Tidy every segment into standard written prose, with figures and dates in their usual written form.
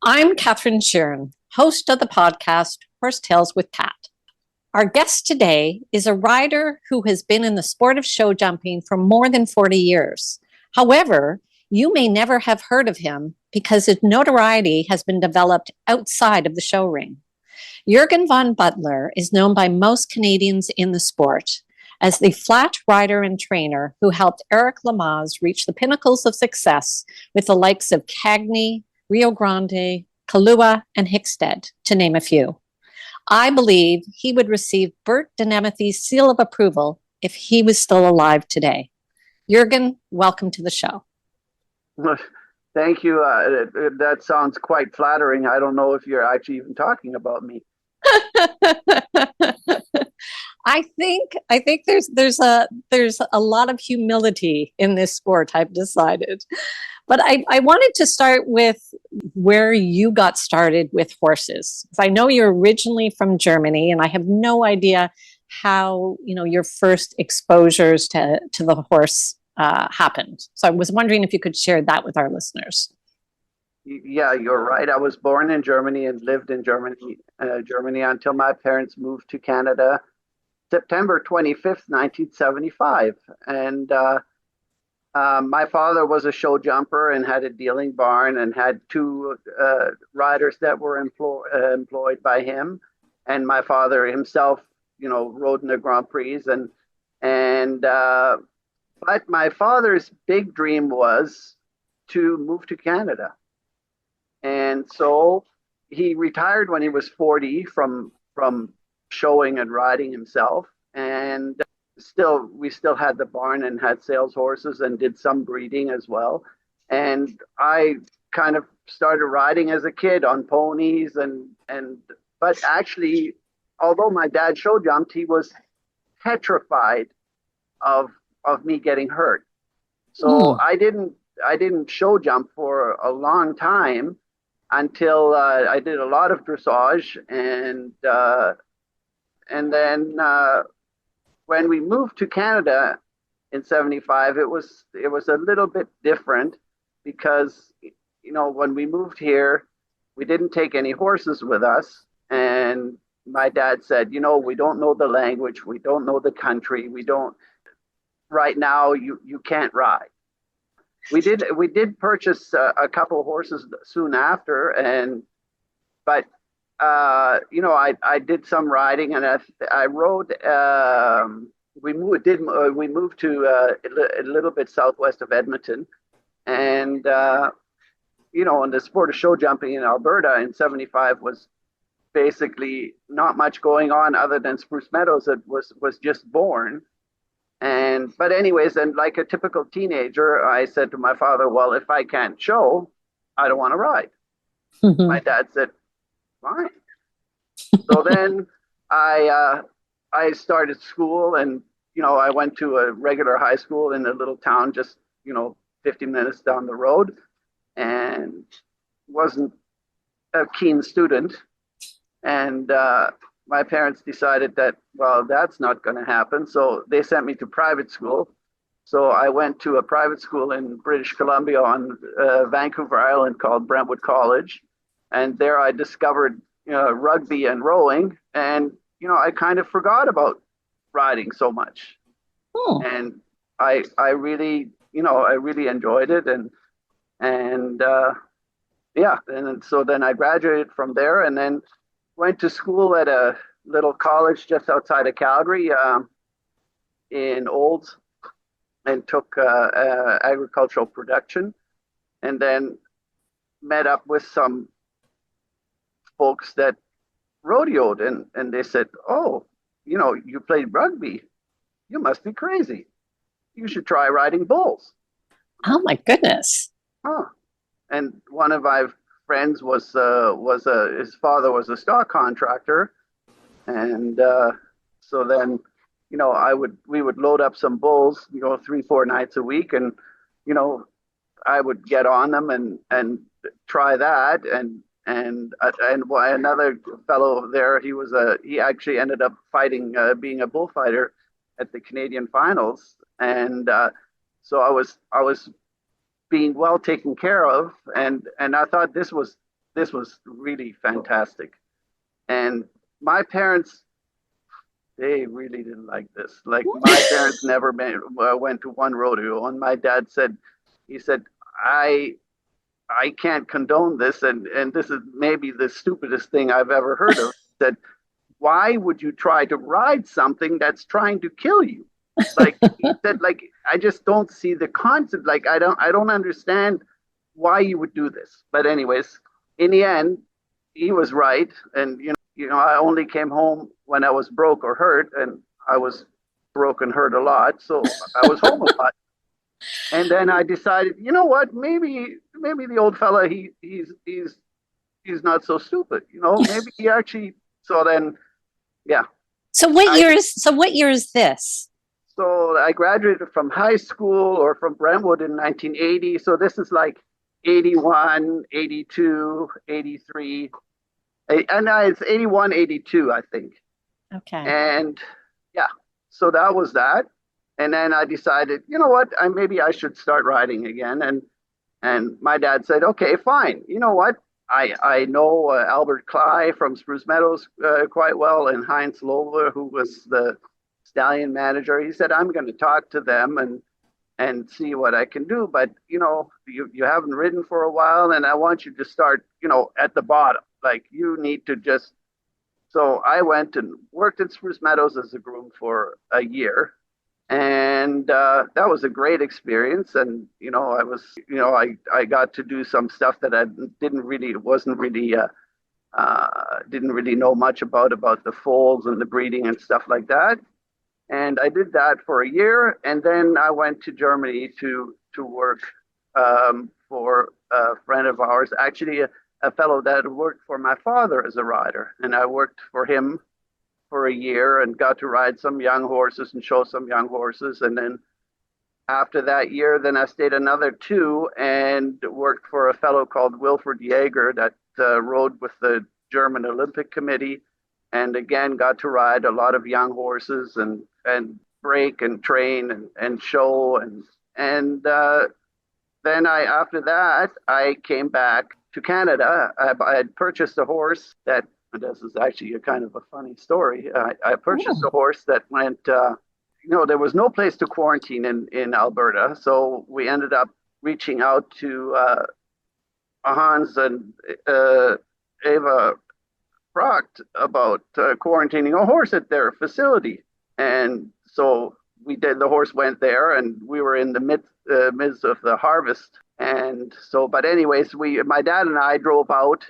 I'm Catherine Sheeran, host of the podcast Horse Tales with Cat. Our guest today is a rider who has been in the sport of show jumping for more than 40 years. However, you may never have heard of him because his notoriety has been developed outside of the show ring. Juergen Von Buttlar is known by most Canadians in the sport as the flat rider and trainer who helped Eric Lamaze reach the pinnacles of success with the likes of Cagney, Rio Grande, Kahlua, and Hickstead, to name a few. I believe he would receive Bert Denemethy's seal of approval if he was still alive today. Juergen, welcome to the show. Thank you. That sounds quite flattering. I don't know if you're actually even talking about me. I think there's a lot of humility in this sport, I've decided. But I wanted to start with where you got started with horses. I know you're originally from Germany, and I have no idea how your first exposures to the horse happened. So I was wondering if you could share that with our listeners. Yeah, you're right. I was born in Germany and lived in Germany until my parents moved to Canada, September 25th, 1975. And my father was a show jumper and had a dealing barn and had two riders that were employed by him. And my father himself, rode in the Grand Prix. But my father's big dream was to move to Canada. And so he retired when he was 40 from showing and riding himself. And we still had the barn and had sales horses and did some breeding as well. And I kind of started riding as a kid on ponies but actually, although my dad show jumped, he was petrified of me getting hurt. So I didn't show jump for a long time until I did a lot of dressage, and then when we moved to Canada in '75, it was a little bit different because when we moved here, we didn't take any horses with us, and my dad said, we don't know the language, we don't know the country, we don't. Right now, you can't ride. We did purchase a couple of horses soon after, but I did some riding, and I rode. We moved to a little bit southwest of Edmonton, and in the sport of show jumping in Alberta in '75 was basically not much going on other than Spruce Meadows that was just born. But anyways, and like a typical teenager, I said to my father, well, if I can't show, I don't want to ride. Mm-hmm. My dad said, fine. So then I started school, and, I went to a regular high school in a little town just, 50 minutes down the road, and wasn't a keen student. And my parents decided that, well, that's not going to happen. So they sent me to private school. So I went to a private school in British Columbia on Vancouver Island called Brentwood College. And there I discovered rugby and rowing. And, I kind of forgot about riding so much. Oh. And I really enjoyed it. And so then I graduated from there, and then went to school at a little college just outside of Calgary in Olds, and took agricultural production, and then met up with some folks that rodeoed, and they said, oh, you played rugby. You must be crazy. You should try riding bulls. Oh, my goodness. Huh. And one of my friends his father was a stock contractor, and so then we would load up some bulls 3-4 nights a week, and I would get on them and try that, and another fellow there, he actually ended up being a bullfighter at the Canadian finals, and so I was being well taken care of, and I thought this was this was really fantastic. And my parents, they really didn't like this. Like my parents never went to one rodeo, and my dad said, he said, I I can't condone this, and this is maybe the stupidest thing I've ever heard of. That why would you try to ride something that's trying to kill you? Like he said, like I just don't see the concept. Like I don't understand why you would do this. But anyways, in the end, he was right, and I only came home when I was broke or hurt, and I was broke and hurt a lot, so I was home a lot. And then I decided, you know what? Maybe the old fella he's not so stupid. Maybe he actually. So then, yeah. So what year is this? So I graduated from high school or from Brentwood in 1980. So this is like 81, 82, 83. And it's 81, 82, I think. Okay. And yeah, so that was that. And then I decided, you know what, maybe I should start riding again. And my dad said, okay, fine. You know what? I know Albert Cly from Spruce Meadows quite well, and Heinz Lover, who was the stallion manager. He said, I'm going to talk to them and see what I can do. But, you haven't ridden for a while, and I want you to start, at the bottom. Like you need to just. So I went and worked at Spruce Meadows as a groom for a year. And that was a great experience. And, I got to do some stuff that I didn't really know much about the foals and the breeding and stuff like that. And I did that for a year. And then I went to Germany to work for a friend of ours, actually a fellow that worked for my father as a rider. And I worked for him for a year and got to ride some young horses and show some young horses. And then after that year, then I stayed another 2 and worked for a fellow called Wilfred Jaeger that rode with the German Olympic Committee, and again got to ride a lot of young horses and break and train and show. And then after that I came back to Canada. I had purchased a horse that. This is actually a kind of a funny story. I purchased a horse that went, there was no place to quarantine in Alberta. So we ended up reaching out to Hans and Eva Proct about quarantining a horse at their facility. And so we did. The horse went there, and we were in the midst of the harvest. And so, but anyways, my dad and I drove out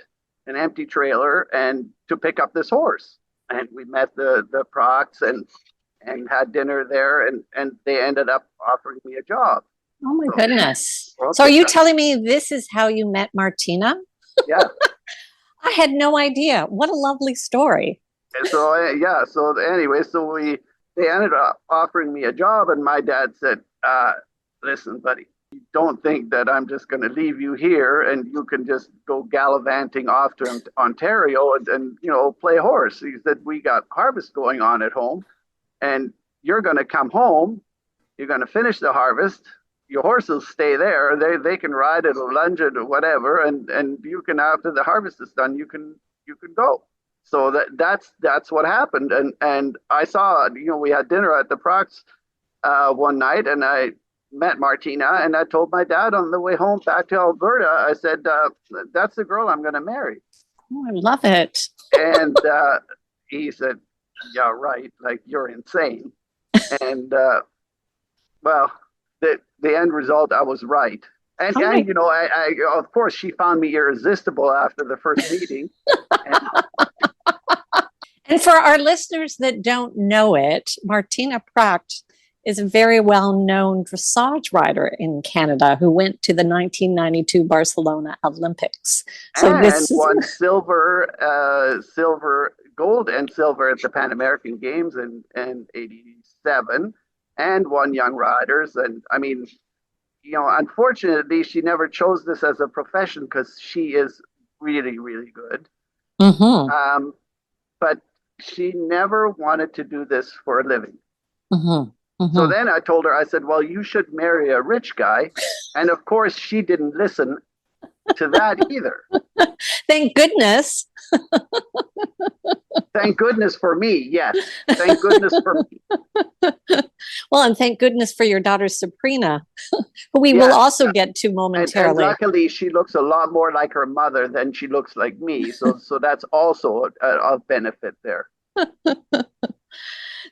an empty trailer and to pick up this horse, and we met the Procts and had dinner there, and they ended up offering me a job. Oh my goodness. So are you telling me this is how you met Martina? Yeah. I had no idea. What a lovely story. So anyway, they ended up offering me a job, and my dad said, listen, buddy, don't think that I'm just going to leave you here and you can just go gallivanting off to Ontario and play horse. He said, we got harvest going on at home, and you're going to come home, you're going to finish the harvest, your horses stay there, they can ride it or lunge it or whatever, and you can, after the harvest is done, you can go. So that's what happened. And I saw, we had dinner at the Procts one night, and I met Martina, and I told my dad on the way home back to Alberta, I said, that's the girl I'm going to marry. Oh, I love it. And he said, yeah, right. Like, you're insane. And well, the end result, I was right. And I of course, she found me irresistible after the first meeting. And for our listeners that don't know it, Martina Proct is a very well-known dressage rider in Canada who went to the 1992 Barcelona Olympics. So won silver, gold and silver at the Pan American Games in 87, and won Young Riders. And I mean, unfortunately, she never chose this as a profession because she is really, really good. Mm-hmm. But she never wanted to do this for a living. Mm-hmm. Mm-hmm. So then I told her, I said, well, you should marry a rich guy. And of course, she didn't listen. to that either. Thank goodness. Thank goodness for me. Yes. Thank goodness for me. Well, and thank goodness for your daughter, Sabrina, who we will also get to momentarily. And luckily, she looks a lot more like her mother than she looks like me. So that's also a benefit there.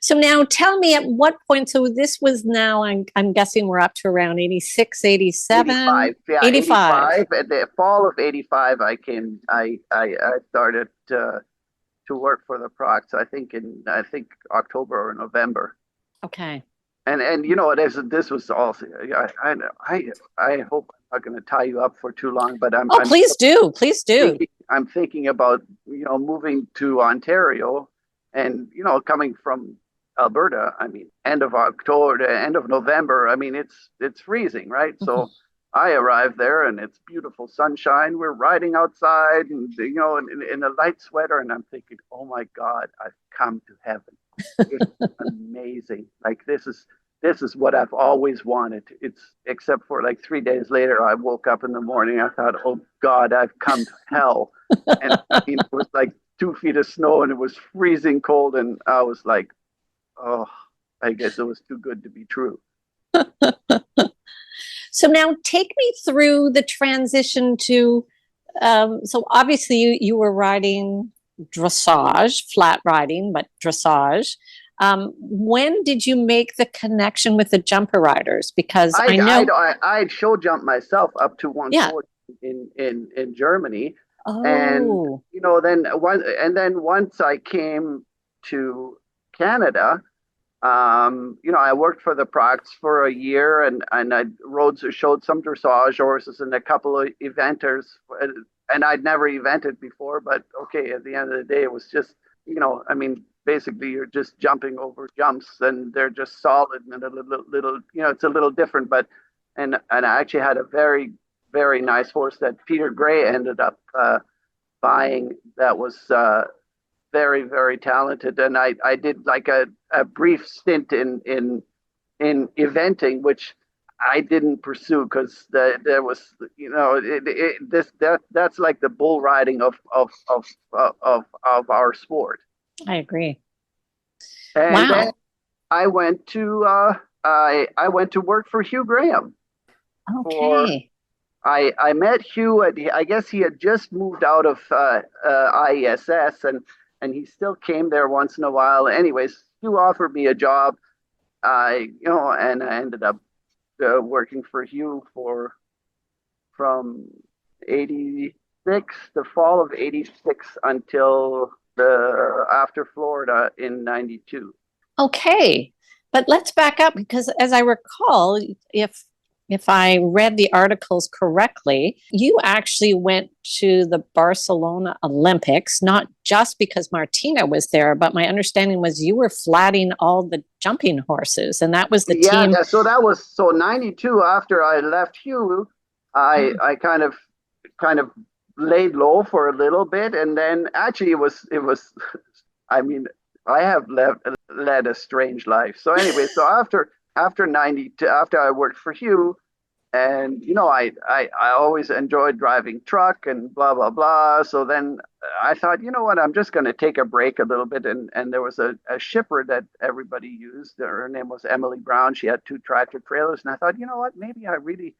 So now tell me at what point, so this was now, I'm guessing we're up to around 86, 87? 85. Yeah, 85. At the fall of 85, I started to work for the Procs, I think October or November. Okay. And you know, this was also, I hope I'm not going to tie you up for too long, but please do. I'm thinking about, moving to Ontario and, coming from Alberta, I mean, end of October to end of November, I mean, it's freezing, right? Mm-hmm. So I arrived there and it's beautiful sunshine. We're riding outside and, in a light sweater. And I'm thinking, oh my God, I've come to heaven. It's amazing. Like this is what I've always wanted. Except for like 3 days later, I woke up in the morning. I thought, oh God, I've come to hell. And it was like 2 feet of snow and it was freezing cold. And I was like, oh, I guess it was too good to be true. So now take me through the transition to, so obviously you were riding dressage, flat riding, but dressage. When did you make the connection with the jumper riders? Because I know I'd show jump myself up to 140 in Germany. Oh. And then once I came to Canada, I worked for the Procs for a year and I showed some dressage horses and a couple of eventers. And I'd never evented before, but okay, at the end of the day, it was just, basically you're just jumping over jumps and they're just solid and a little, it's a little different. But, and I actually had a very, very nice horse that Peter Gray ended up buying that was very, very talented. And I did like a brief stint in eventing, which I didn't pursue because there was, that's like the bull riding of our sport. I agree. And then I went to I went to work for Hugh Graham. Okay. I met Hugh I guess he had just moved out of IESS and he still came there once in a while. Anyways, Hugh offered me a job. And I ended up working for Hugh from 86, the fall of 86 until after Florida in 92. Okay. But let's back up because as I recall, if I read the articles correctly, you actually went to the Barcelona Olympics, not just because Martina was there, but my understanding was you were flatting all the jumping horses, and that was the team. Yeah, so 92 after I left Hugh, I kind of laid low for a little bit, and then actually it was I mean, I have led a strange life. So anyway, so after 92, after I worked for Hugh, and I always enjoyed driving truck and blah blah blah. So then I thought, you know what, I'm just going to take a break a little bit. And there was a shipper that everybody used. Her name was Emily Brown. She had 2 tractor trailers, and I thought, you know what, maybe I really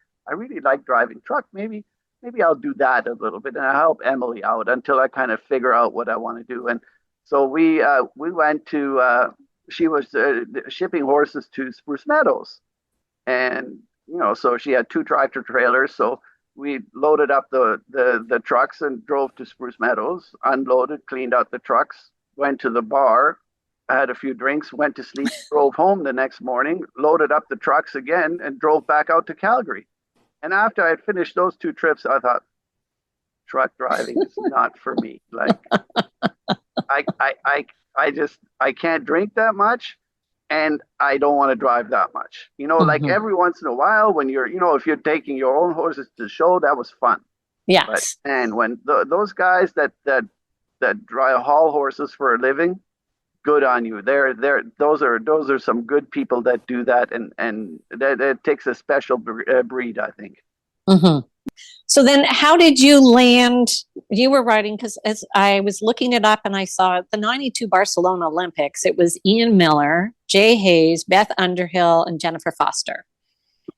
like driving truck. Maybe I'll do that a little bit, and I'll help Emily out until I kind of figure out what I want to do. And so we went to. She was shipping horses to Spruce Meadows, and so she had 2 tractor trailers. So we loaded up the trucks and drove to Spruce Meadows, unloaded, cleaned out the trucks, went to the bar, had a few drinks, went to sleep, drove home the next morning, loaded up the trucks again, and drove back out to Calgary. And after I had finished those 2 trips, I thought, truck driving is not for me. Like, I can't drink that much, and I don't want to drive that much. Like every once in a while when you're, if you're taking your own horses to show, that was fun. Yes. And when those guys that drive haul horses for a living, good on you. Those are some good people that do that, and that takes a special breed, I think. Mm-hmm. So then how did you land? You were riding, because as I was looking it up and I saw the 92 Barcelona Olympics, it was Ian Miller, Jay Hayes, Beth Underhill, and Jennifer Foster.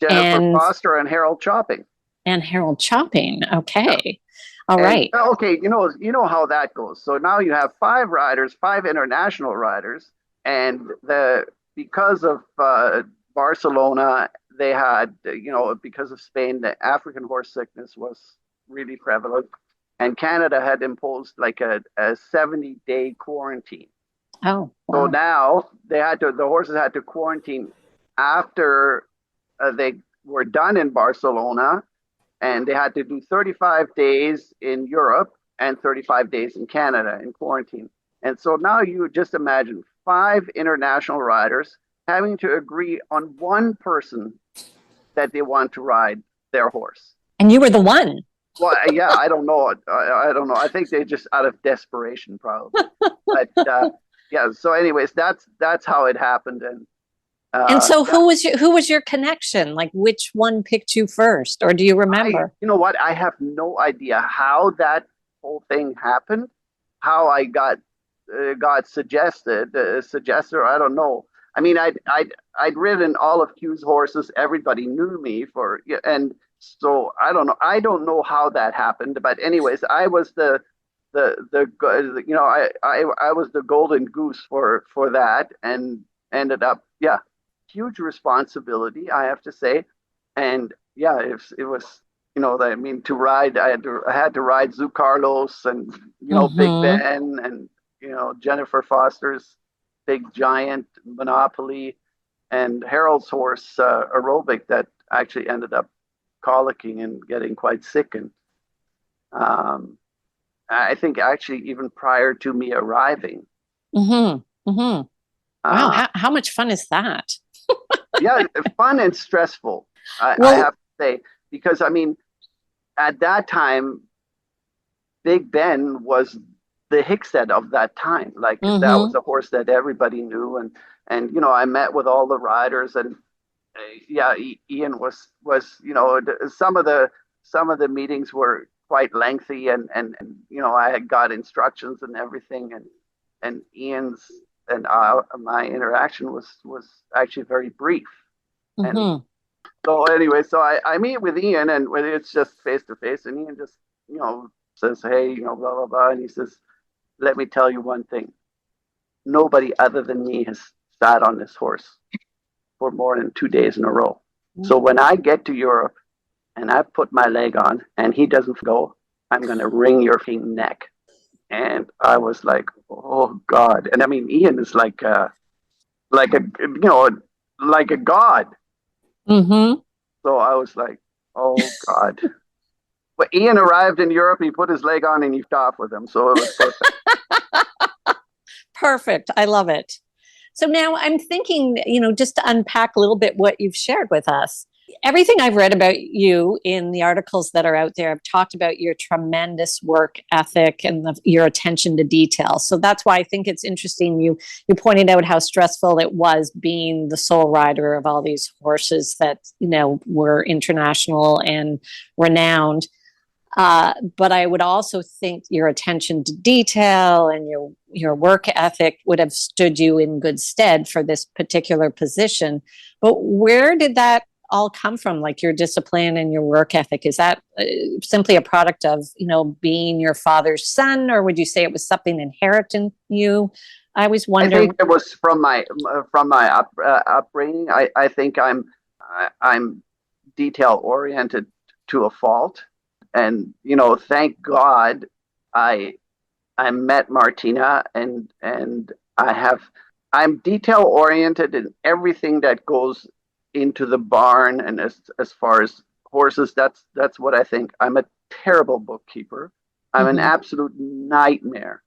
Jennifer Foster and Harold Chopping. And Harold Chopping. Okay. Yeah. All and, right. Okay. You know how that goes. So now you have 5 riders, 5 international riders. And because of Barcelona, they had, because of Spain, the African horse sickness was really prevalent. And Canada had imposed like a 70-day quarantine. Oh, wow. So now the horses had to quarantine after they were done in Barcelona, and they had to do 35 days in Europe and 35 days in Canada in quarantine. And so now you just imagine 5 international riders having to agree on one person that they want to ride their horse. And you were the one. Well, yeah, I don't know. I don't know. I think they just out of desperation, probably. But yeah. So, anyways, that's how it happened. And so, who was your connection? Like, which one picked you first, or do you remember? You know what? I have no idea how that whole thing happened. How I got suggested. I don't know. I mean, I'd ridden all of Q's horses. Everybody knew me and so I don't know. I don't know how that happened. But anyways, I was I was the golden goose for that, and ended up, yeah, huge responsibility, I have to say. And yeah, it was, I mean, to ride, I had to ride Zoo Carlos and Big Ben and Jennifer Foster's Big Giant, Monopoly, and Harold's horse Aerobic, that actually ended up colicking and getting quite sick. And I think actually even prior to me arriving. Wow, how much fun is that? Yeah, fun and stressful, I have to say, because I mean, at that time, Big Ben was the Hickset of that time. Like that was a horse that everybody knew, and I met with all the riders, and yeah, Ian was some of the meetings were quite lengthy, and I had got instructions and everything, and Ian's and my interaction was actually very brief. And so anyway, so I meet with Ian, and it's just face to face, and Ian just says, hey, blah blah blah, and he says, let me tell you one thing. Nobody other than me has sat on this horse for more than 2 days in a row. So when I get to Europe and I put my leg on and he doesn't go, I'm going to wring your neck. And I was like, oh God. And I mean, Ian is like a god. So I was like, oh God. But Ian arrived in Europe, he put his leg on and he off with him. So it was perfect. Perfect. I love it. So now I'm thinking, just to unpack a little bit what you've shared with us. Everything I've read about you in the articles that are out there, I've talked about your tremendous work ethic and your attention to detail. So that's why I think it's interesting. You pointed out how stressful it was being the sole rider of all these horses that, were international and renowned. But I would also think your attention to detail and your work ethic would have stood you in good stead for this particular position. But where did that all come from? Like your discipline and your work ethic? Is that simply a product of, being your father's son, or would you say it was something inherent in you? I was wondering. I think it was from my upbringing. I think I'm detail oriented to a fault. And thank God I met Martina, and I'm detail oriented in everything that goes into the barn, and as far as horses, that's what I think. I'm a terrible bookkeeper. I'm an absolute nightmare.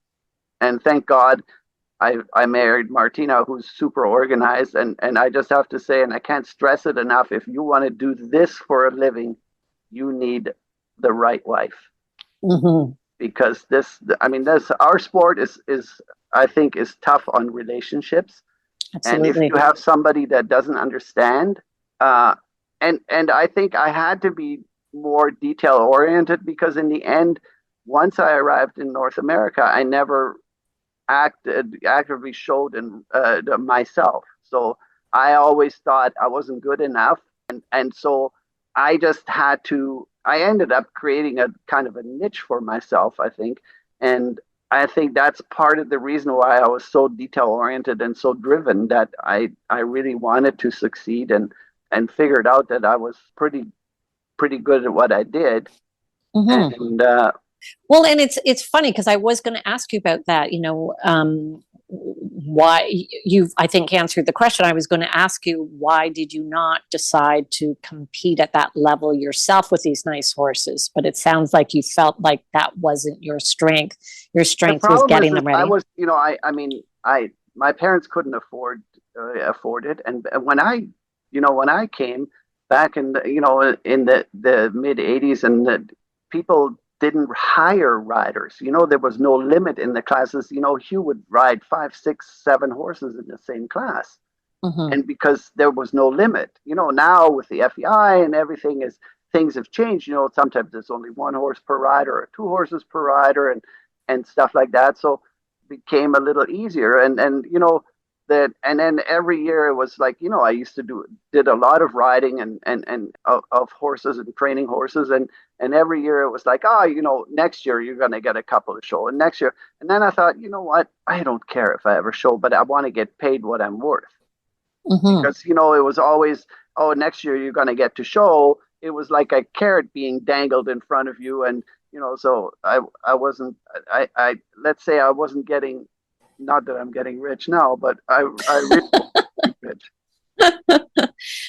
And thank God I married Martina, who's super organized, and I just have to say, and I can't stress it enough, if you want to do this for a living, you need the right wife. Because our sport is I think is tough on relationships. Absolutely. And if you have somebody that doesn't understand, and I think I had to be more detail oriented, because in the end, once I arrived in North America, I never actively showed myself. So I always thought I wasn't good enough, and so I just had to. I ended up creating a kind of a niche for myself, I think, and I think that's part of the reason why I was so detail oriented and so driven, that I really wanted to succeed, and figured out that I was pretty good at what I did. Mm-hmm. And Well, and it's funny because I was going to ask you about that. Why you've, I think, answered the question. I was going to ask you, why did you not decide to compete at that level yourself with these nice horses? But it sounds like you felt like that wasn't your strength. Your the strength was problem is, getting them I ready. was, I mean, my parents couldn't afford it, and when I came back in in the mid '80s, and the people didn't hire riders. There was no limit in the classes. Hugh would ride 5, 6, 7 horses in the same class, Mm-hmm. and because there was no limit. Now with the FEI and everything, is things have changed. Sometimes there's only 1 horse per rider or 2 horses per rider, and stuff like that. So it became a little easier, that, and then every year it was like, I used to did a lot of riding, and of horses and training horses, and every year it was like, next year you're going to get a couple of show, and next year. And then I thought, what, I don't care if I ever show, but I want to get paid what I'm worth. Mm-hmm. Because it was always, oh, next year you're going to get to show. It was like a carrot being dangled in front of you, and so I wasn't, I let's say I wasn't getting, not that I'm getting rich now, but I really wasn't rich.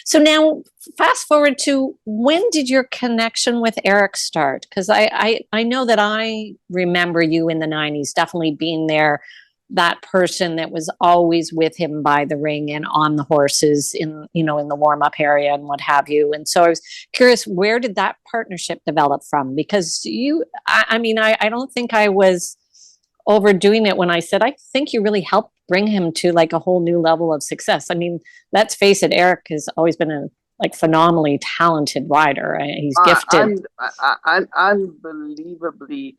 So now, fast forward to, when did your connection with Eric start? Because I know that I remember you in the '90s, definitely being there, that person that was always with him by the ring and on the horses in the warm up area and what have you. And so I was curious, where did that partnership develop from? Because I mean, I don't think I was overdoing it when I said I think you really helped bring him to like a whole new level of success. I mean, let's face it, Eric has always been a like phenomenally talented rider. He's gifted. I'm unbelievably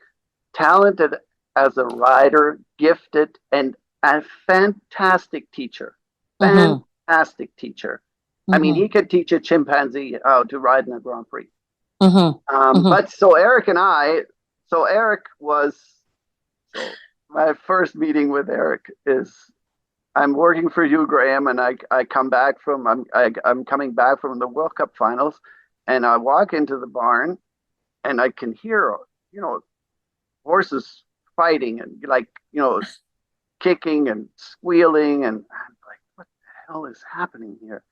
talented as a rider, gifted, and a fantastic teacher. Mm-hmm. Fantastic teacher. I mean, Mm-hmm. he could teach a chimpanzee how to ride in a Grand Prix. Mm-hmm. Mm-hmm. But so Eric and I, so Eric was, so my first meeting with Eric is, I'm working for Hugh Graham, and I come back from, I'm coming back from the World Cup finals, and I walk into the barn, and I can hear, horses fighting, and like, kicking and squealing, and I'm like, what the hell is happening here?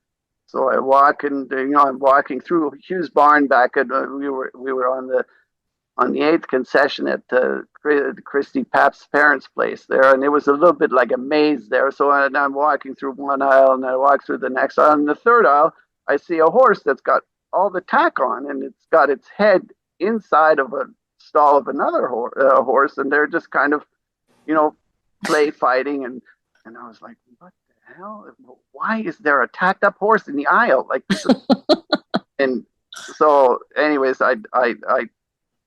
So I walk, and I'm walking through Hugh's barn back at, we were on the 8th concession at Christy Pap's parents' place there, and it was a little bit like a maze there. So I'm walking through one aisle, and I walk through the next aisle, and the third aisle, I see a horse that's got all the tack on, and it's got its head inside of a stall of another horse, and they're just kind of, play fighting, and I was like, what the hell? Why is there a tacked up horse in the aisle? Like this is, and so, anyways, I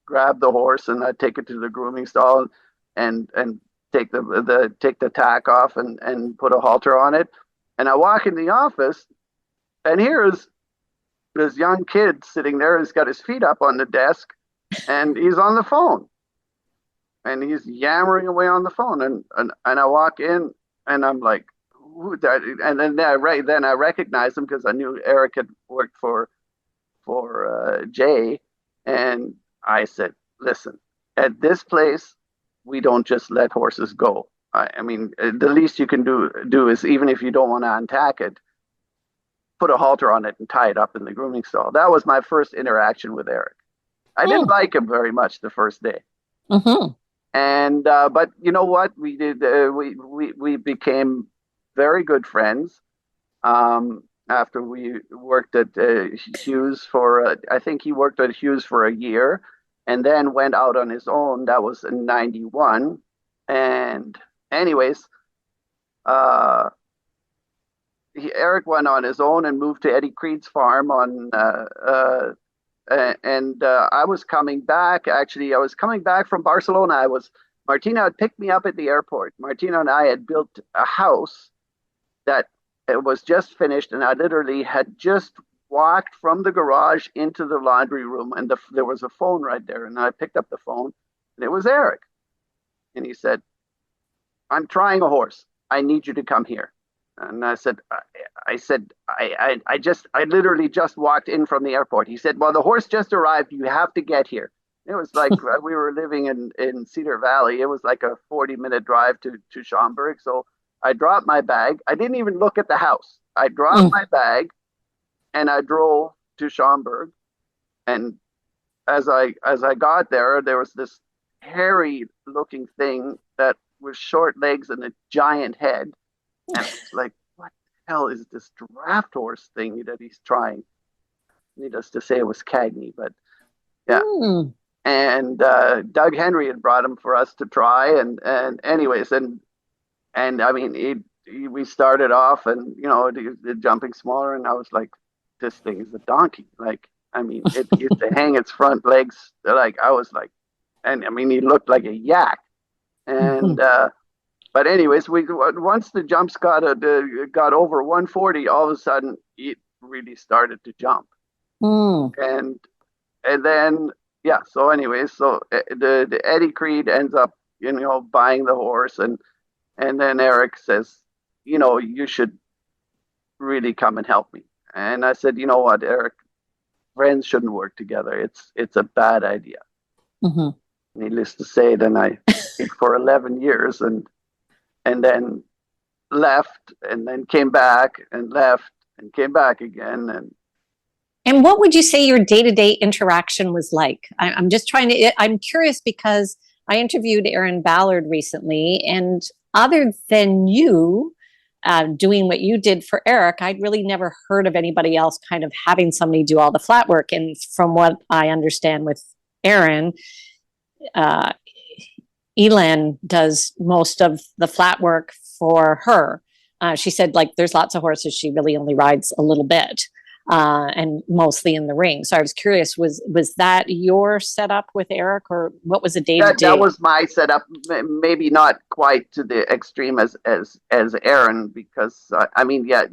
grab the horse, and I take it to the grooming stall, and take the tack off, and put a halter on it. And I walk in the office, and here's this young kid sitting there. He's got his feet up on the desk, and he's on the phone, and he's yammering away on the phone. And I walk in, and I'm like, who that? And then I recognized him, because I knew Eric had worked for Jay. And I said, listen, at this place, we don't just let horses go. I mean, the least you can do is, even if you don't want to untack it, put a halter on it and tie it up in the grooming stall. That was my first interaction with Eric. I didn't like him very much the first day. Mm-hmm. And but you know what we did? We became very good friends. After we worked at Hughes for, I think he worked at Hughes for a year, and then went out on his own. That was in '91. And anyways, Eric went on his own and moved to Eddie Creed's farm on I was coming back. Actually, I was coming back from Barcelona. Martina had picked me up at the airport. Martina and I had built a house that it was just finished, and I literally had just walked from the garage into the laundry room, and there was a phone right there, and I picked up the phone, and it was Eric, and he said, "I'm trying a horse. I need you to come here." And I said, I literally just walked in from the airport. He said, "Well, the horse just arrived. You have to get here." It was like we were living in Cedar Valley. It was like a 40-minute drive to Schaumburg. So I dropped my bag. I didn't even look at the house. I dropped my bag and I drove to Schaumburg. And as I got there, there was this hairy looking thing that was short legs and a giant head. And it's like, what the hell is this draft horse thing that he's trying? Needless to say, it was Cagney, but yeah. And Doug Henry had brought him for us to try, and anyways, and I mean, we started off, and the jumping smaller, and I was like, this thing is a donkey. Like, I mean, it used to hang its front legs, like I was like, and I mean, he looked like a yak, and. But anyways, once the jumps got over 140, all of a sudden it really started to jump, and then yeah. So anyways, so the Eddie Creed ends up buying the horse, and then Eric says, you should really come and help me. And I said, you know what, Eric, friends shouldn't work together. It's a bad idea. Needless to say, then I for 11 years and then left, and then came back, and left, and came back again. And what would you say your day-to-day interaction was like? I'm just I'm curious because I interviewed Aaron Ballard recently, and other than you doing what you did for Eric, I'd really never heard of anybody else kind of having somebody do all the flat work. And from what I understand with Aaron, Elan does most of the flat work for her. She said, like, there's lots of horses. She really only rides a little bit, and mostly in the ring. So I was curious, was that your setup with Eric, or what was the day-to-day? That was my setup. Maybe not quite to the extreme as Aaron, because I mean, yeah,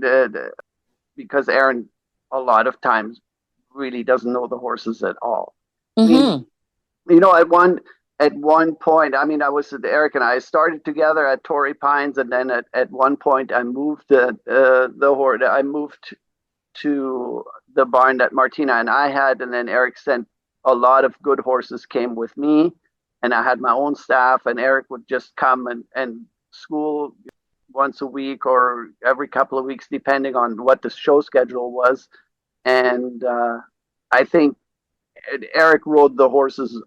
because Aaron a lot of times really doesn't know the horses at all. I mean, at one point, I mean, Eric and I started together at Torrey Pines, and then at one point I moved the horse. I moved to the barn that Martina and I had, and then Eric sent a lot of good horses came with me, and I had my own staff, and Eric would just come and school once a week or every couple of weeks, depending on what the show schedule was. And I think Eric rode the horses,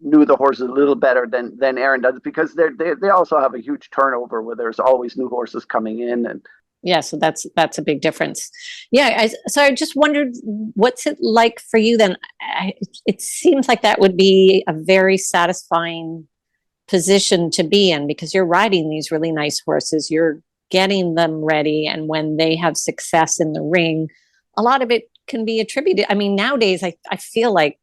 knew the horses a little better than Aaron does, because they also have a huge turnover where there's always new horses coming in. And yeah, so that's a big difference. Yeah, so I just wondered, what's it like for you then? It seems like that would be a very satisfying position to be in, because you're riding these really nice horses, you're getting them ready, and when they have success in the ring, a lot of it can be attributed. I mean, nowadays I feel like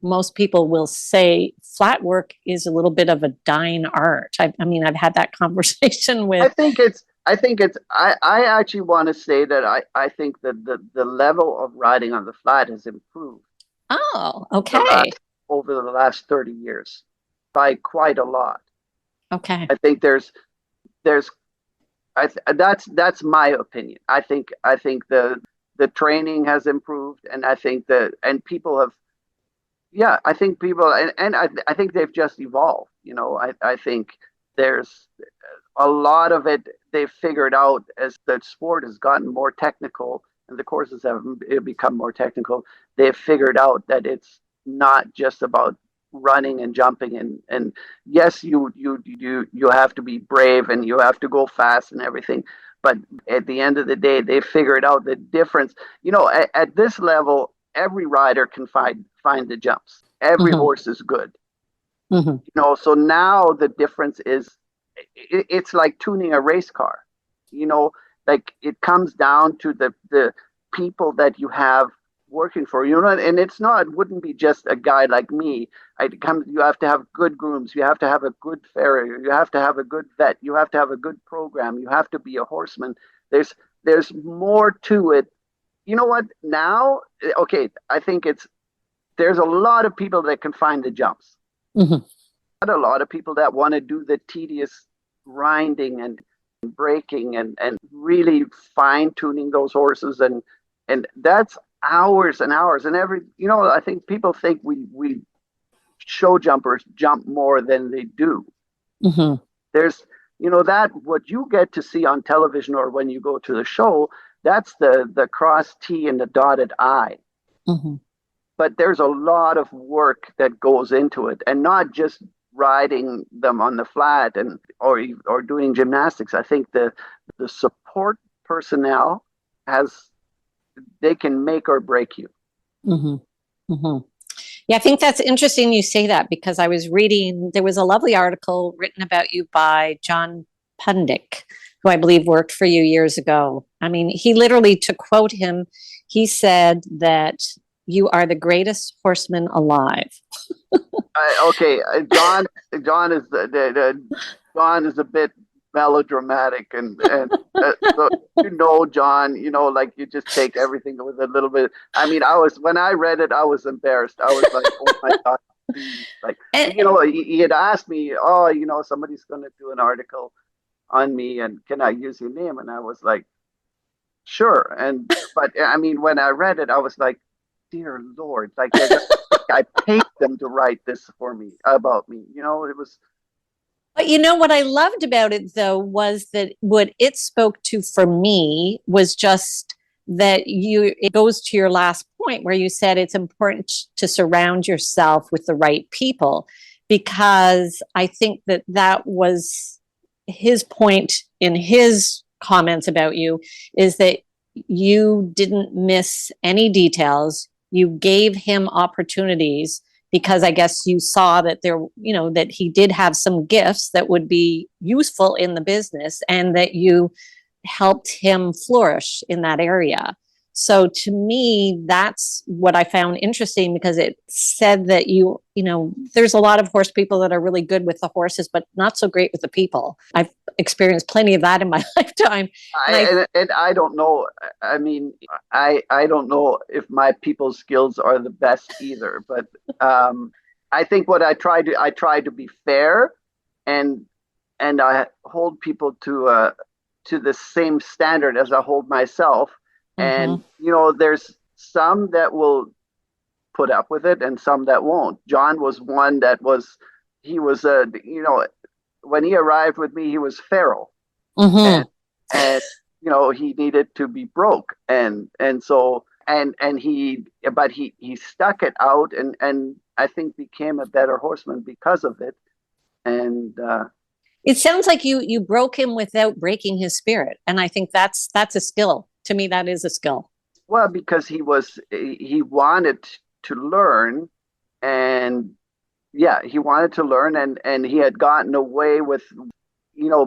most people will say flat work is a little bit of a dying art. I mean, I've had that conversation with. I actually want to say that I think that the level of riding on the flat has improved. Oh, okay. Over the last 30 years by quite a lot. Okay. I think that's my opinion. I think the training has improved, and I think people have. Yeah, I think people, and I think they've just evolved. I think there's a lot of it they've figured out as the sport has gotten more technical and the courses have become more technical. They've figured out that it's not just about running and jumping, and yes, you have to be brave and you have to go fast and everything. But at the end of the day, they figured out the difference. At this level, every rider can find the jumps. Every horse is good. So now the difference is it's like tuning a race car. Like it comes down to the people that you have working for, and it's not, it wouldn't be just a guy like me. You have to have good grooms, you have to have a good farrier, you have to have a good vet, you have to have a good program, you have to be a horseman. There's more to it. You know what? Now, okay, I think there's a lot of people that can find the jumps. Mm-hmm. A lot of people that want to do the tedious grinding and breaking and really fine tuning those horses, and that's hours and hours. And I think people think we show jumpers jump more than they do. Mm-hmm. There's that what you get to see on television or when you go to the show, that's the cross T and the dotted I. Mm-hmm. But there's a lot of work that goes into it, and not just riding them on the flat or doing gymnastics. I think the support personnel they can make or break you. Mm-hmm. Mm-hmm. Yeah, I think that's interesting you say that, because I was reading, there was a lovely article written about you by John Pundick, who I believe worked for you years ago. I mean, he literally, to quote him, he said that you are the greatest horseman alive. Okay, John is John is a bit melodramatic, and so John, like you just take everything with a little bit. I mean, when I read it, I was embarrassed. I was like, oh my god, like he had asked me, oh, somebody's going to do an article on me, and can I use your name? And I was like, sure. But I mean, when I read it, I was like, dear Lord, like I paid them to write this for me about me. It was. But what I loved about it, though, was that what it spoke to for me was just that it goes to your last point where you said it's important to surround yourself with the right people, because I think that was his point in his comments about you, is that you didn't miss any details. You gave him opportunities because I guess you saw that that he did have some gifts that would be useful in the business, and that you helped him flourish in that area. So to me, that's what I found interesting, because it said that there's a lot of horse people that are really good with the horses, but not so great with the people. I've experienced plenty of that in my lifetime. And I don't know. I mean, I don't know if my people skills are the best either, but I think what I try to be fair, and I hold people to the same standard as I hold myself. And there's some that will put up with it and some that won't. John was one that he was when he arrived with me, he was feral. Mm-hmm. And he needed to be broke, and so he stuck it out, and I think became a better horseman because of it. And it sounds like you broke him without breaking his spirit, and I think that's a skill. To me, that is a skill. Well, because he wanted to learn, and he wanted to learn, and he had gotten away with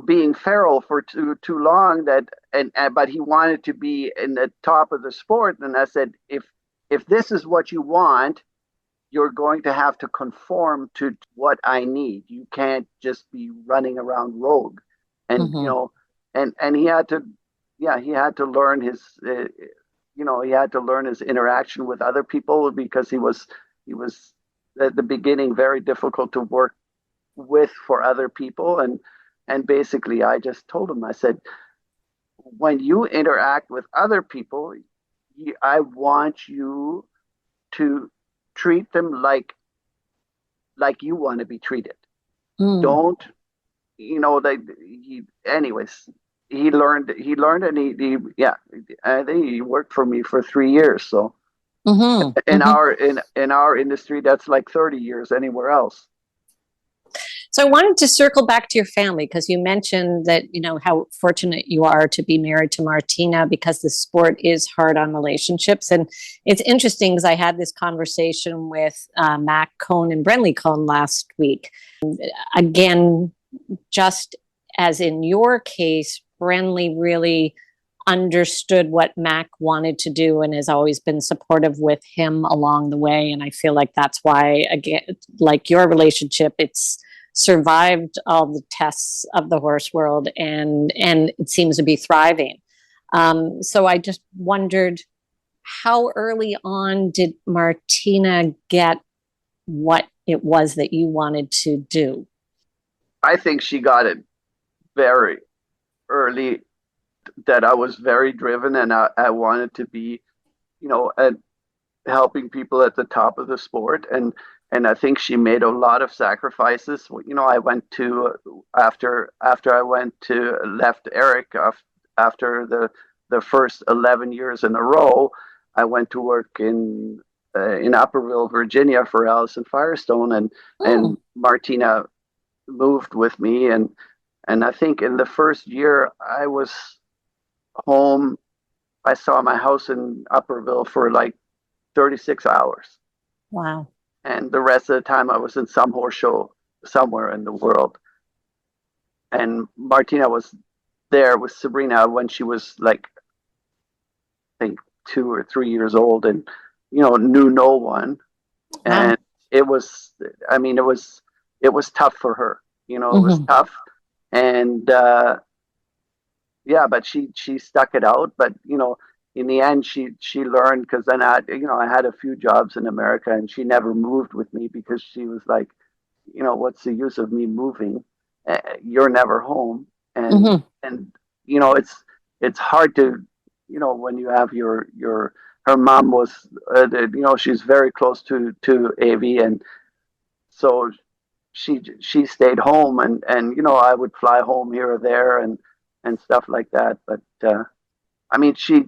being feral for too long, but he wanted to be in the top of the sport. And I said, if this is what you want, you're going to have to conform to what I need. You can't just be running around rogue. And and he had to learn he had to learn his interaction with other people, because he was at the beginning very difficult to work with for other people. And basically, I just told him, I said, when you interact with other people, I want you to treat them like you want to be treated. Don't, anyways, he learned, and I think he worked for me for 3 years. So in our industry, that's like 30 years anywhere else. So I wanted to circle back to your family, because you mentioned that, how fortunate you are to be married to Martina, because the sport is hard on relationships. And it's interesting because I had this conversation with Mac Cohn and Brenly Cohn last week. Again, just as in your case, Brenly really understood what Mac wanted to do and has always been supportive with him along the way. And I feel like that's why, again, like your relationship, it's survived all the tests of the horse world, and it seems to be thriving. So I just wondered, how early on did Martina get what it was that you wanted to do? I think she got it very early, that I was very driven, and I wanted to be, helping people at the top of the sport. And I think she made a lot of sacrifices. I went to, after I went to left Eric after the first 11 years in a row, I went to work in Upperville, Virginia for Allison Firestone, and Martina moved with me, and I think in the first year I was home. I saw my house in Upperville for like 36 hours. Wow. And the rest of the time I was in some horse show somewhere in the world. And Martina was there with Sabrina when she was like, I think 2 or 3 years old, and, knew no one. Wow. And it was tough for her, it was tough. And, yeah, but she stuck it out. But, in the end, she learned, because then I had a few jobs in America, and she never moved with me because she was like, what's the use of me moving? You're never home. And it's hard to, when you have her mom was, she's very close to AV, and so she stayed home, and I would fly home here or there, and stuff like that. But I mean, she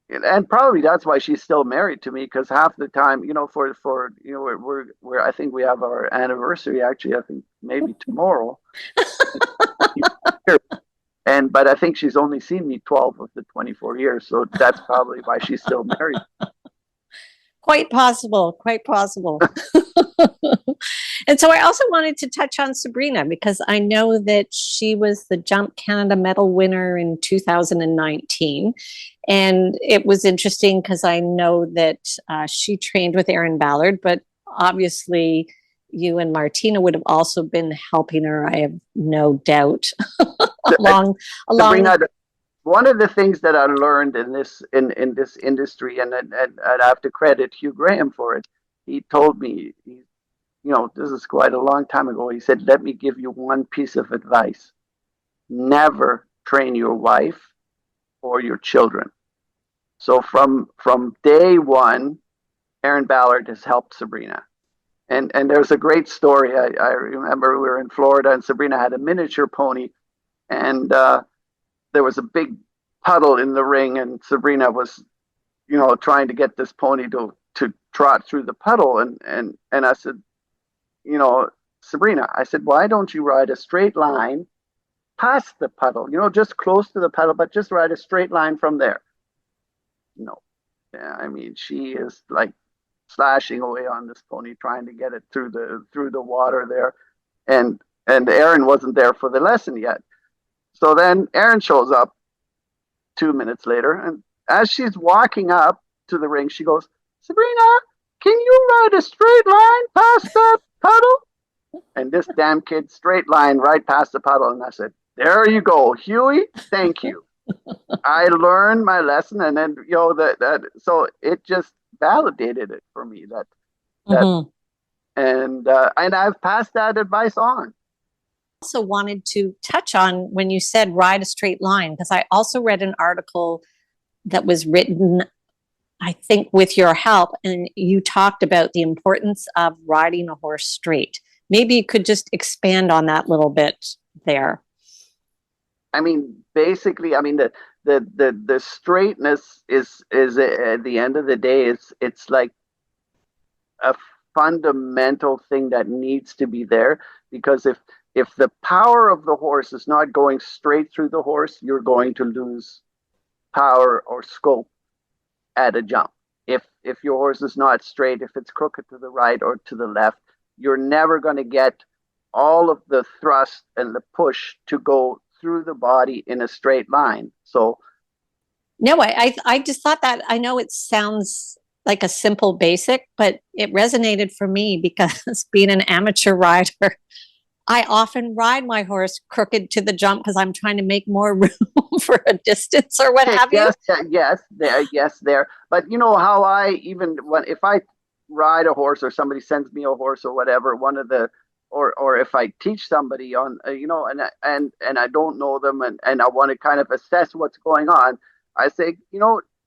and probably that's why she's still married to me, because half the time, for we're I think we have our anniversary, actually, I think maybe tomorrow. But I think she's only seen me 12 of the 24 years, so that's probably why she's still married. Quite possible. And so I also wanted to touch on Sabrina, because I know that she was the Jump Canada medal winner in 2019. And it was interesting because I know that she trained with Aaron Ballard, but obviously you and Martina would have also been helping her, I have no doubt, along. Sabrina, one of the things that I learned in this industry, and I'd have to credit Hugh Graham for it. He told me, this is quite a long time ago. He said, "Let me give you one piece of advice: never train your wife or your children." So from day one, Aaron Ballard has helped Sabrina. And there's a great story. I remember we were in Florida, and Sabrina had a miniature pony, and there was a big puddle in the ring, and Sabrina was, trying to get this pony to trot through the puddle. And I said, Sabrina, I said, why don't you ride a straight line past the puddle, just close to the puddle, but just ride a straight line from there. No. Yeah, I mean, she is like slashing away on this pony, trying to get it through the water there. And Aaron wasn't there for the lesson yet. So then Aaron shows up 2 minutes later, and as she's walking up to the ring, she goes, "Sabrina, can you ride a straight line past that puddle?" And this damn kid straight line right past the puddle. And I said, "There you go, Huey. Thank you." I learned my lesson, and then so it just validated it for me and I've passed that advice on. Also wanted to touch on when you said ride a straight line, because I also read an article that was written, I think, with your help, and you talked about the importance of riding a horse straight. Maybe you could just expand on that little bit there. I mean, basically, the straightness is at the end of the day, it's like a fundamental thing that needs to be there, because if the power of the horse is not going straight through the horse, you're going to lose power or scope at a jump. If your horse is not straight, if it's crooked to the right or to the left, you're never going to get all of the thrust and the push to go through the body in a straight line. So No, I just thought that. I know it sounds like a simple basic, but it resonated for me because being an amateur rider, I often ride my horse crooked to the jump because I'm trying to make more room for a distance or what have you. yes, there. But you know how I even when if I ride a horse or somebody sends me a horse or whatever, one of the or if I teach somebody on and I don't know them and I want to kind of assess what's going on, I say,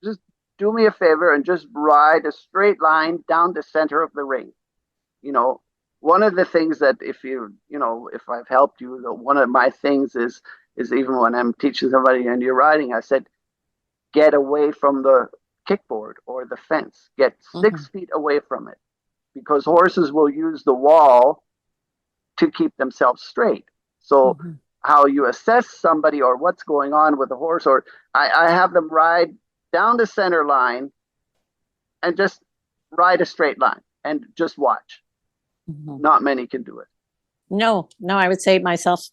just do me a favor and just ride a straight line down the center of the ring. You know, one of the things that if I've helped you, one of my things is even when I'm teaching somebody and you're riding, I said, get away from the kickboard or the fence, get 6 feet away from it, because horses will use the wall to keep themselves straight. So how you assess somebody or what's going on with the horse, or I have them ride down the center line and just ride a straight line and just watch. Not many can do it. No, I would say myself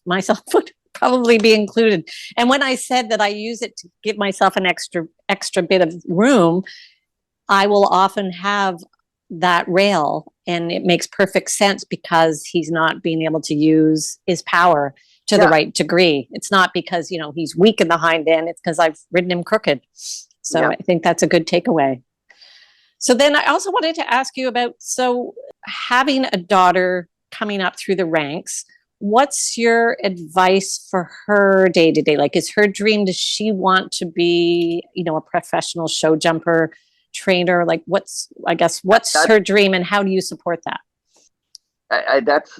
would probably be included. And when I said that I use it to give myself an extra bit of room, I will often have that rail, and it makes perfect sense because he's not being able to use his power to the right degree. It's not because, he's weak in the hind end. It's because I've ridden him crooked. So I think that's a good takeaway. So then I also wanted to ask you about, so having a daughter coming up through the ranks, what's your advice for her day to day? Like, is her dream, does she want to be, a professional show jumper trainer? Like what's her dream, and how do you support that?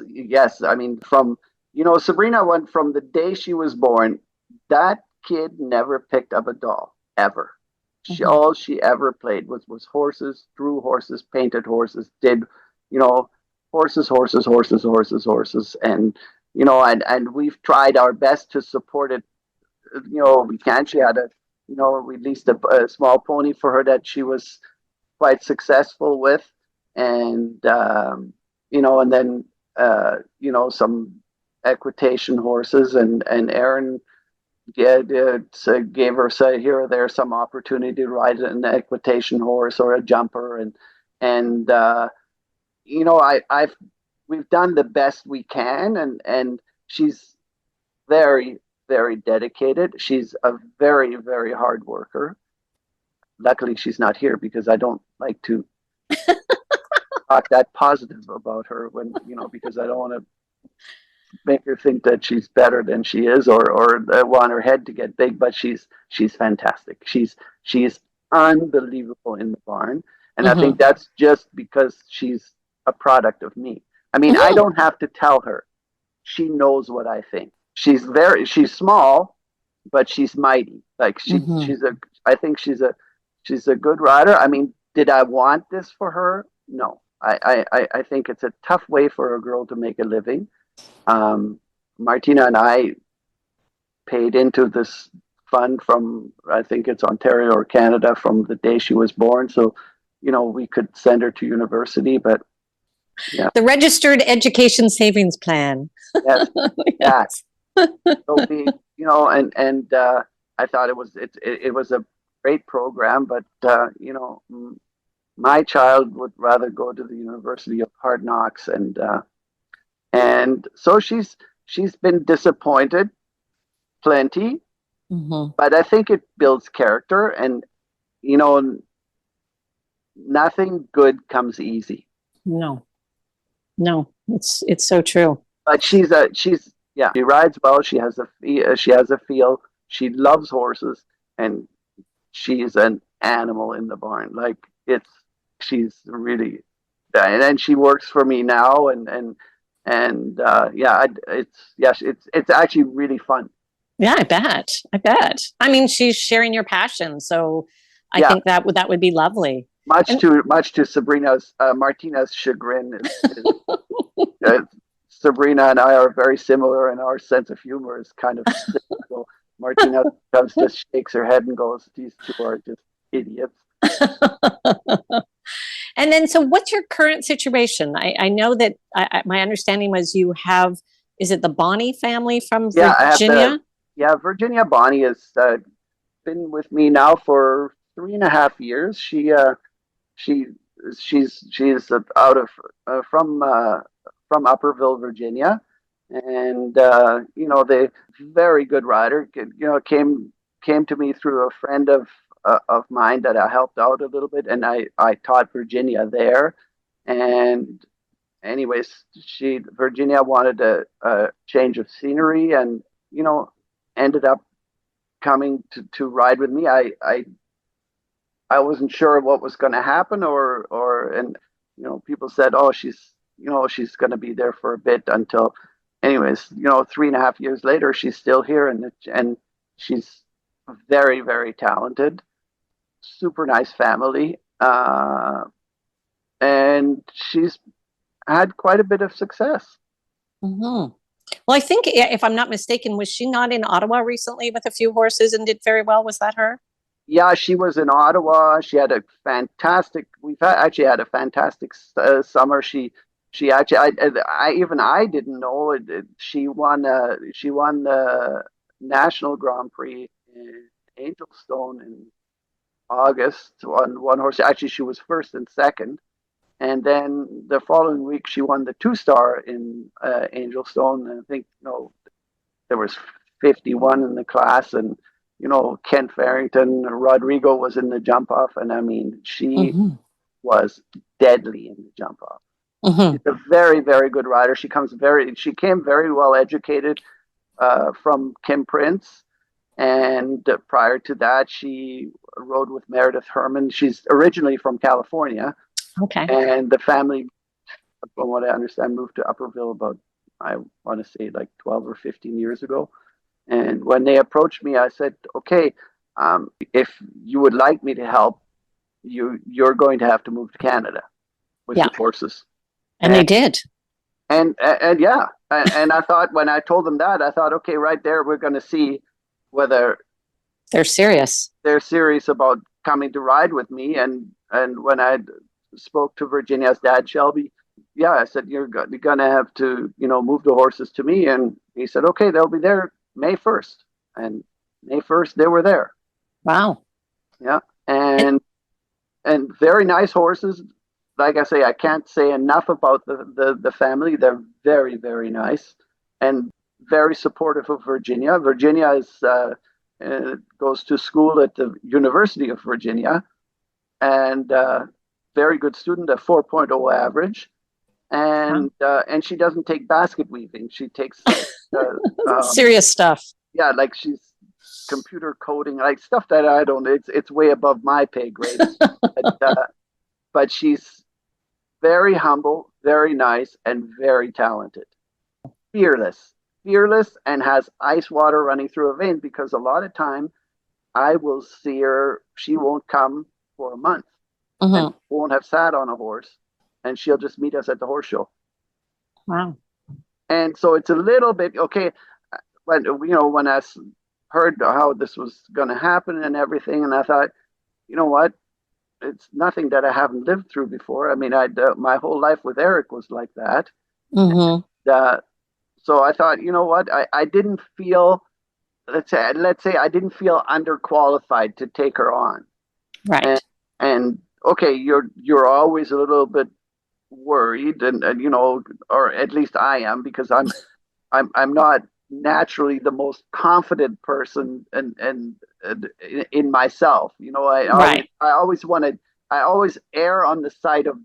Yes. I mean, from, Sabrina went from the day she was born, that kid never picked up a doll ever. All she ever played was horses, drew horses, painted horses, did, horses, and and we've tried our best to support it. We can. She had we leased a small pony for her that she was quite successful with, and and then some equitation horses, and Aaron gave her, say, here or there, some opportunity to ride an equitation horse or a jumper, and we've done the best we can, and she's very, very dedicated. She's a very, very hard worker. Luckily she's not here because I don't like to talk that positive about her because I don't want to make her think that she's better than she is, or want her head to get big. But she's fantastic. She's unbelievable in the barn, and I think that's just because she's a product of me. I mean, I don't have to tell her. She knows what I think. She's small, but she's mighty. Like I think she's a good rider. I mean, did I want this for her? No. I think it's a tough way for a girl to make a living. Martina and I paid into this fund from, I think it's Ontario or Canada, from the day she was born. So, we could send her to university, but yeah. The Registered Education Savings Plan. Yes. Yes. So I thought it was a great program, but my child would rather go to the University of Hard Knocks, and so she's been disappointed plenty, but I think it builds character, and nothing good comes easy. No, it's so true. But she rides well. She has a feel. She loves horses, and she's an animal in the barn. Like she's really, and then she works for me now, it's actually really fun. Yeah, I bet. I mean, she's sharing your passion, so I think that would be lovely. Much to Sabrina's Martina's chagrin. Sabrina and I are very similar, and our sense of humor is kind of so Martina just shakes her head and goes, "These two are just idiots." And then, so what's your current situation? I know that my understanding was you have, is it the Bonney family from Virginia? Yeah, Virginia Bonnie has been with me now for 3.5 years. She she's out of from Upperville, Virginia, and the very good rider. Came to me through a friend of mine that I helped out a little bit, and I taught Virginia there. And anyways, she Virginia wanted a change of scenery, and ended up coming to ride with me. I wasn't sure what was going to happen, and people said, oh, she's going to be there for a bit until, anyways, 3.5 years later, she's still here, and she's very, very talented, super nice family, and she's had quite a bit of success. Mm-hmm. Well, I think, if I'm not mistaken, was she not in Ottawa recently with a few horses and did very well? Was that her? Yeah, she was in Ottawa. She had a fantastic. Actually had a fantastic summer. She actually, I didn't know it. She won the National Grand Prix in Angelstone in August on one horse. Actually, she was first and second, and then the following week she won the 2 star in Angelstone. And I think there was 51 in the class, and Kent Farrington, Rodrigo was in the jump off, and I mean, she Mm-hmm. was deadly in the jump off. Mm-hmm. She's a very, very good rider. She came very well educated from Kim Prince, and prior to that, she rode with Meredith Herman. She's originally from California, Okay. and the family, from what I understand, moved to Upperville about, I want to say, like 12 or 15 years ago. And when they approached me, I said, okay, if you would like me to help, you're going to have to move to Canada with Yeah. the horses. And they did. And yeah, and I thought, when I told them that, I thought, okay, right there, we're going to see whether They're serious. they're serious about coming to ride with me. And when I spoke to Virginia's dad, Shelby, yeah, I said, you're going to have to, move the horses to me. And he said, okay, they'll be there May 1st. And May 1st, they were there. Wow. Yeah. And And very nice horses. Like I say, I can't say enough about the family. They're very, very nice and very supportive of Virginia. Virginia goes to school at the University of Virginia, and very good student, a 4.0 average. And she doesn't take basket weaving. She takes serious stuff. yeah, like she's computer coding, like stuff that I don't. It's way above my pay grade. But she's very humble, very nice, and very talented. Fearless, and has ice water running through her veins, because a lot of time I will see her. She won't come for a month, and won't have sat on a horse, and she'll just meet us at the horse show. Wow. And so it's a little bit okay. When I heard how this was going to happen and everything, and I thought, you know what? It's nothing that I haven't lived through before. I mean, my whole life with Eric was like that. Mm-hmm. So I thought, you know what? I didn't feel, let's say I didn't feel underqualified to take her on. Right. And okay, you're always a little bit worried, and or at least I am, because I'm not naturally the most confident person and in myself. Right. I always err on the side of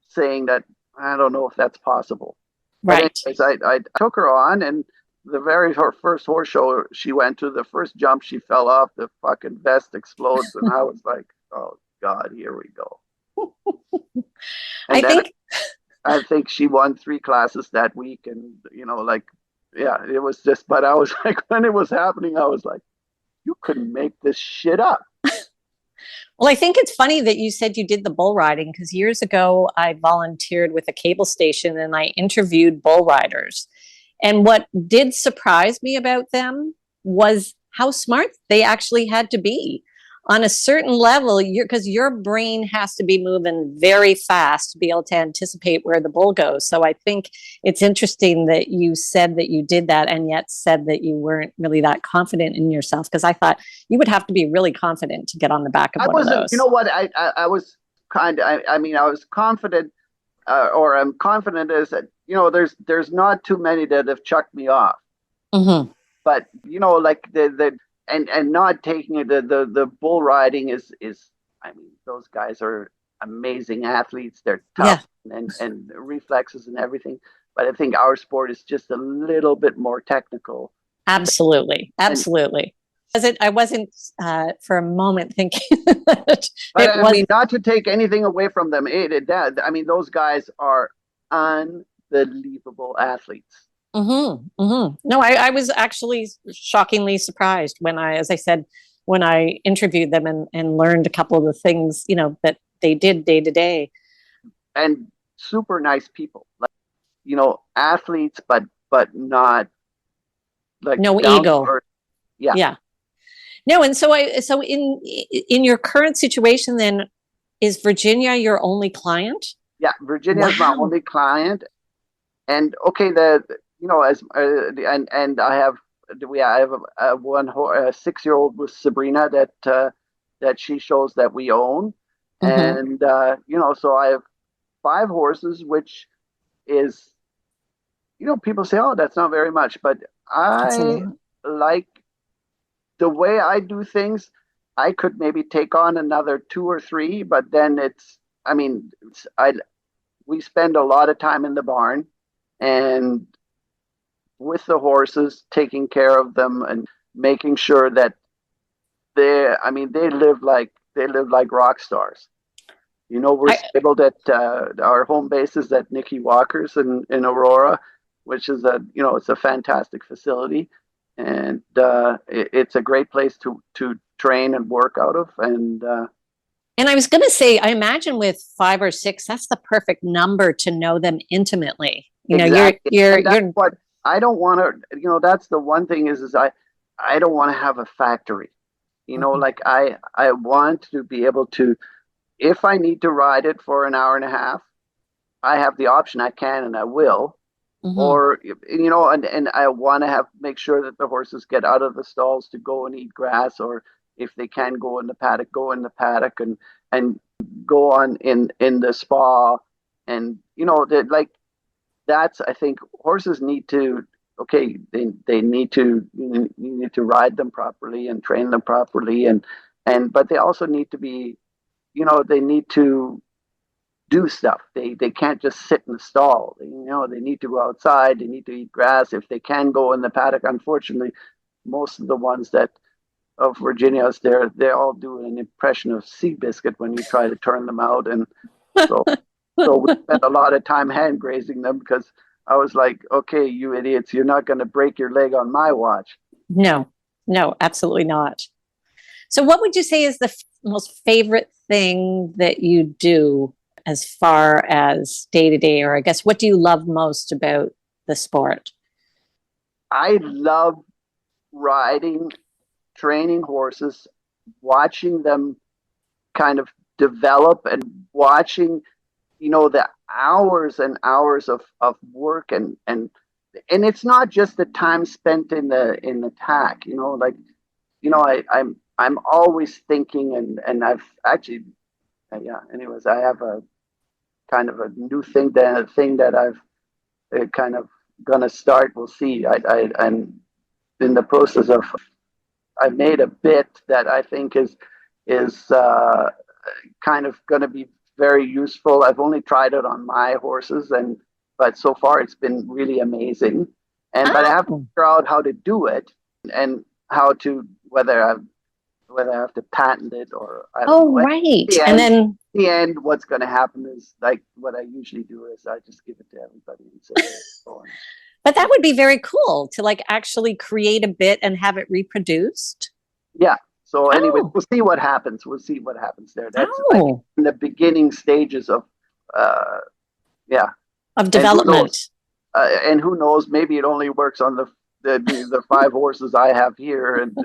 saying that I don't know if that's possible. Right. But anyways, I took her on, and her first horse show she went to, the first jump she fell off, the fucking vest explodes, and I was like, oh God, here we go. And I think she won 3 classes that week, and yeah, it was just. But I was like, when it was happening, I was like, you couldn't make this shit up. Well, I think it's funny that you said you did the bull riding, because years ago I volunteered with a cable station and I interviewed bull riders. And what did surprise me about them was how smart they actually had to be. on a certain level, because your brain has to be moving very fast to be able to anticipate where the bull goes. So I think it's interesting that you said that you did that and yet said that you weren't really that confident in yourself, because I thought you would have to be really confident to get on the back of I one of wasn't, those. you know what, I was I mean, I was confident, or I'm confident is that, there's not too many that have chucked me off. Mm-hmm. But, like and not taking it, the bull riding is, I mean, those guys are amazing athletes. They're tough and reflexes and everything. But I think our sport is just a little bit more technical. Absolutely. Absolutely. I wasn't for a moment thinking that But it I was. mean, not to take anything away from them. I mean, those guys are unbelievable athletes. Mm-hmm, mm-hmm. No, I was actually shockingly surprised when as I said, when I interviewed them and learned a couple of the things, that they did day to day. And super nice people, like, athletes, but not like No down to ego. earth. Yeah. Yeah. No, and so in your current situation, then, is Virginia your only client? Yeah, Virginia is my Wow. only client. And okay, as and I have a 6-year-old with Sabrina that she shows that we own. Mm-hmm. And so I have 5 horses, which is, people say, oh, that's not very much, but That's a I lot. like the way I do things. I could maybe take on another 2 or 3, but then I mean, we spend a lot of time in the barn and with the horses, taking care of them and making sure that they live like rock stars. We're stabled at our home base is at Nicky Walker's in Aurora, which is it's a fantastic facility, and it's a great place to train and work out of. And I was going to say, I imagine with 5 or 6, that's the perfect number to know them intimately. Exactly, and that's you're. what I don't want to. That's the one thing is I don't want to have a factory. Mhm. Like I want to be able to, if I need to ride it for an hour and a half, I have the option. I can and I will. Mhm. Or and I want to make sure that the horses get out of the stalls to go and eat grass, or if they can go in the paddock, go in the paddock, and go on in the spa, and that, like, that's, I think horses need to, okay, they need to, you need to ride them properly and train them properly, but they also need to be, they need to do stuff. They can't just sit in the stall. They need to go outside. They need to eat grass. If they can go in the paddock, unfortunately, most of the ones that of Virginia's, they all do an impression of Seabiscuit when you try to turn them out, and so we spent a lot of time hand grazing them because I was like, okay, you idiots, you're not going to break your leg on my watch. No, no, absolutely not. So, what would you say is the most favorite thing that you do as far as day to day, or I guess what do you love most about the sport? I love riding, training horses, watching them kind of develop, and watching, the hours and hours of work, and it's not just the time spent in the tack, like, I'm always thinking, and I've actually, yeah, anyways, I have a kind of a new thing that I've kind of gonna start. We'll see. I'm in the process of, I made a bit that I think is kind of going to be very useful. I've only tried it on my horses, but so far it's been really amazing. But I have to Oh, figure out how to do it, and how to, whether I have to patent it, or I don't oh, know. At right. the And end, then, what's going to happen is, like, what I usually do is I just give it to everybody and say, "Oh, but that would be very cool to like actually create a bit and have it reproduced. yeah." So, anyways, Oh, we'll see what happens. We'll see what happens there. That's like oh, in the beginning stages of, uh, yeah. of And who knows? development. Maybe it only works on the 5 horses I have here, and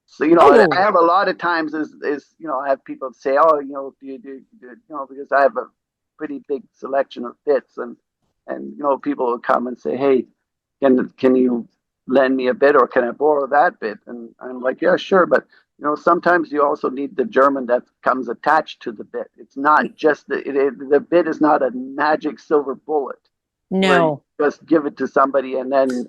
So, you know, I Oh, have a lot of times you know, I have people say, oh, you know, you know, because I have a pretty big selection of bits, and you know, people will come and say, hey, can you lend me a bit, or can I borrow that bit? And I'm like, yeah, sure. But, you know, sometimes you also need the German that comes attached to the bit. It's not just the bit is not a magic silver bullet where you no. just give it to somebody and then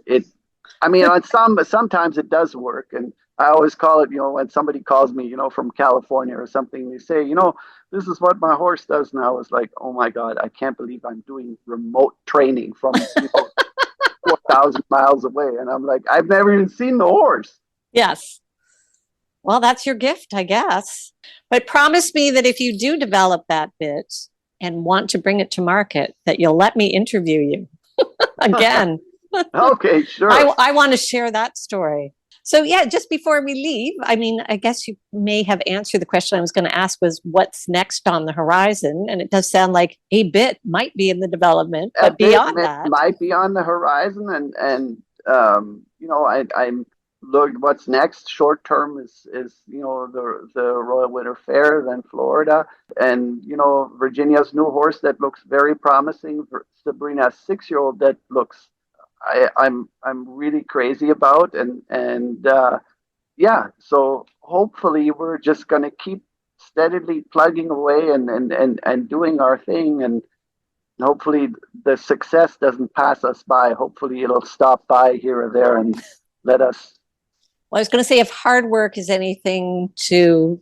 I mean, on sometimes it does work. And I always call it, you know, when somebody calls me, you know, from California or something, they say, you know, this is what my horse does now. It's like, oh my God, I can't believe I'm doing remote training from, you know, 4,000 miles away. And I'm like, I've never even seen the horse. Yes. Well, that's your gift, I guess. But promise me that if you do develop that bit and want to bring it to market, that you'll let me interview you again. Okay, sure. I want to share that story. So yeah, just before we leave, I mean, I guess you may have answered the question I was going to ask was what's next on the horizon? And it does sound like a bit might be in the development, A but bit beyond that, might be on the horizon, and you know, I'm look what's next. Short term is you know the Royal Winter Fair, then Florida, and you know Virginia's new horse that looks very promising. Sabrina's 6-year-old that looks I'm really crazy about, and yeah. So hopefully we're just gonna keep steadily plugging away and doing our thing, and hopefully the success doesn't pass us by. Hopefully it'll stop by here or there and let us. well, I was going to say if hard work is anything to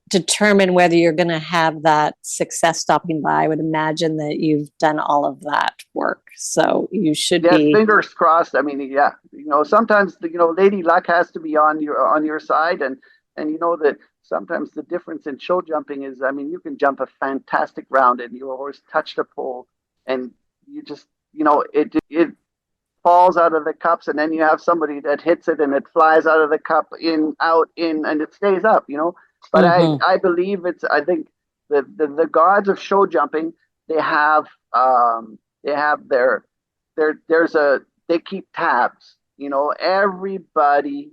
determine whether you're going to have that success stopping by, I would imagine that you've done all of that work. So you should Yes, be. fingers crossed. I mean, yeah, you know, sometimes you know, Lady Luck has to be on your side, and you know that sometimes the difference in show jumping is, I mean, you can jump a fantastic round and your horse touched a pole, and you just, you know, it falls out of the cups, and then you have somebody that hits it and it flies out of the cup, in, out, in, and it stays up, you know. But Mm-hmm. I believe I think the gods of show jumping, they have they have there's a they keep tabs, you know. Everybody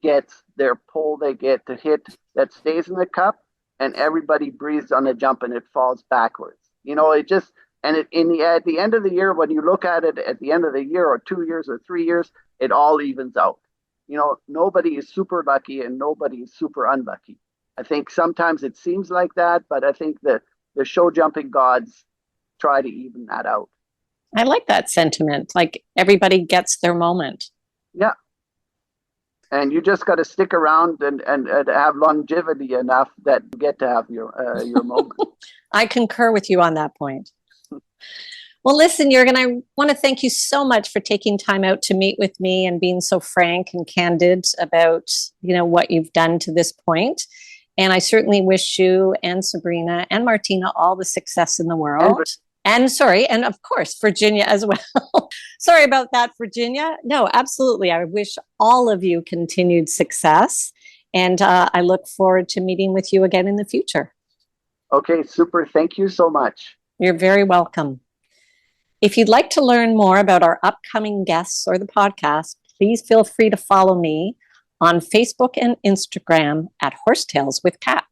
gets their pole they get to hit that stays in the cup, and everybody breathes on the jump and it falls backwards. You know, it just, and it in the at the end of the year, when you look at it at the end of the year, or 2 years or 3 years, it all evens out. You know, nobody is super lucky and nobody is super unlucky. I think sometimes it seems like that, but I think that the show jumping gods try to even that out. I like that sentiment. Like everybody gets their moment. Yeah. And you just got to stick around and have longevity enough that you get to have your moment. I concur with you on that point. Well, listen, Juergen, I want to thank you so much for taking time out to meet with me and being so frank and candid about, you know, what you've done to this point. And I certainly wish you and Sabrina and Martina all the success in the world. And sorry, and of course, Virginia as well. Sorry about that, Virginia. No, absolutely. I wish all of you continued success. And I look forward to meeting with you again in the future. Okay, super. Thank you so much. You're very welcome. If you'd like to learn more about our upcoming guests or the podcast, please feel free to follow me on Facebook and Instagram at Horsetails with Kat.